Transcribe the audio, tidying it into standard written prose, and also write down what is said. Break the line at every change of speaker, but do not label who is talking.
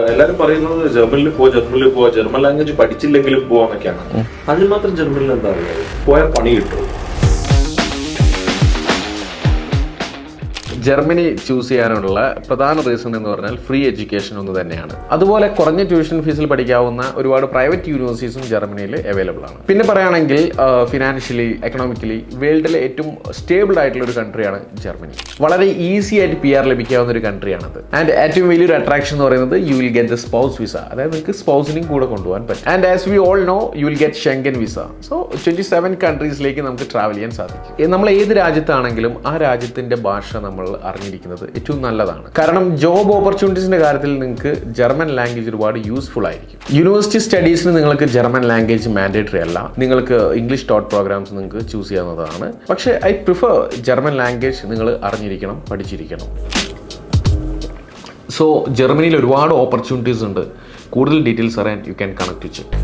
എല്ലാരും പറയുന്നത് ജർമ്മനിൽ പോവാ ജർമ്മൻ ലാംഗ്വേജ് പഠിച്ചില്ലെങ്കിലും പോവാന്നൊക്കെയാണ്. അതിൽ മാത്രം ജർമ്മനിൽ എന്താ പറയുക, പോയാൽ പണി കിട്ടും.
ജർമ്മനി ചൂസ് ചെയ്യാനുള്ള പ്രധാന റീസൺ എന്ന് പറഞ്ഞാൽ ഫ്രീ എഡ്യൂക്കേഷൻ ഒന്ന് തന്നെയാണ്. അതുപോലെ കുറഞ്ഞ ട്യൂഷൻ ഫീസിൽ പഠിക്കാവുന്ന ഒരുപാട് പ്രൈവറ്റ് യൂണിവേഴ്സിറ്റീസും ജർമ്മനിയിൽ അവൈലബിൾ ആണ്. പിന്നെ പറയുകയാണെങ്കിൽ ഫിനാൻഷ്യലി, എക്കണോമിക്കലി വേൾഡിലെ ഏറ്റവും സ്റ്റേബിൾ ആയിട്ടുള്ള ഒരു കൺട്രിയാണ് ജർമ്മനി. വളരെ ഈസി ആയിട്ട് PR ലഭിക്കാവുന്ന ഒരു കൺട്രിയാണത്. ആൻഡ് ഏറ്റവും വലിയൊരു അട്രാക്ഷൻ എന്ന് പറയുന്നത് you will get the spouse visa. അതായത് നിങ്ങൾക്ക് സ്പൗസിനെയും കൂടെ കൊണ്ടുപോകാൻ പറ്റും. And as we all no you will get Schengen visa. So 27 കൺട്രീസിലേക്ക് നമുക്ക് ട്രാവൽ ചെയ്യാൻ സാധിക്കും. നമ്മൾ ഏത് രാജ്യത്താണെങ്കിലും ആ രാജ്യത്തിന്റെ ഭാഷ നമ്മൾ അറിഞ്ഞിരിക്കുന്നത് ഏറ്റവും നല്ലതാണ്. കാരണം ജോബ് ഓപ്പർച്യൂണിറ്റീസിന്റെ കാര്യത്തിൽ നിങ്ങൾക്ക് ജർമ്മൻ ലാംഗ്വേജ് ഒരുപാട് യൂസ്ഫുൾ ആയിരിക്കും. യൂണിവേഴ്സിറ്റി സ്റ്റഡീസിന് നിങ്ങൾക്ക് ജർമ്മൻ ലാംഗ്വേജ് മാൻഡേറ്ററി അല്ല. നിങ്ങൾക്ക് ഇംഗ്ലീഷ് ടോട്ട് പ്രോഗ്രാംസ് നിങ്ങൾക്ക് ചൂസ് ചെയ്യാവുന്നതാണ്. പക്ഷേ ഐ പ്രിഫർ ജർമ്മൻ ലാംഗ്വേജ് നിങ്ങൾ അറിഞ്ഞിരിക്കണം, പഠിച്ചിരിക്കണം. സോ ജർമ്മനിയിൽ ഒരുപാട് ഓപ്പർച്യൂണിറ്റീസ് ഉണ്ട്. കൂടുതൽ ഡീറ്റെയിൽസ് അറിയാൻ you can connect to check.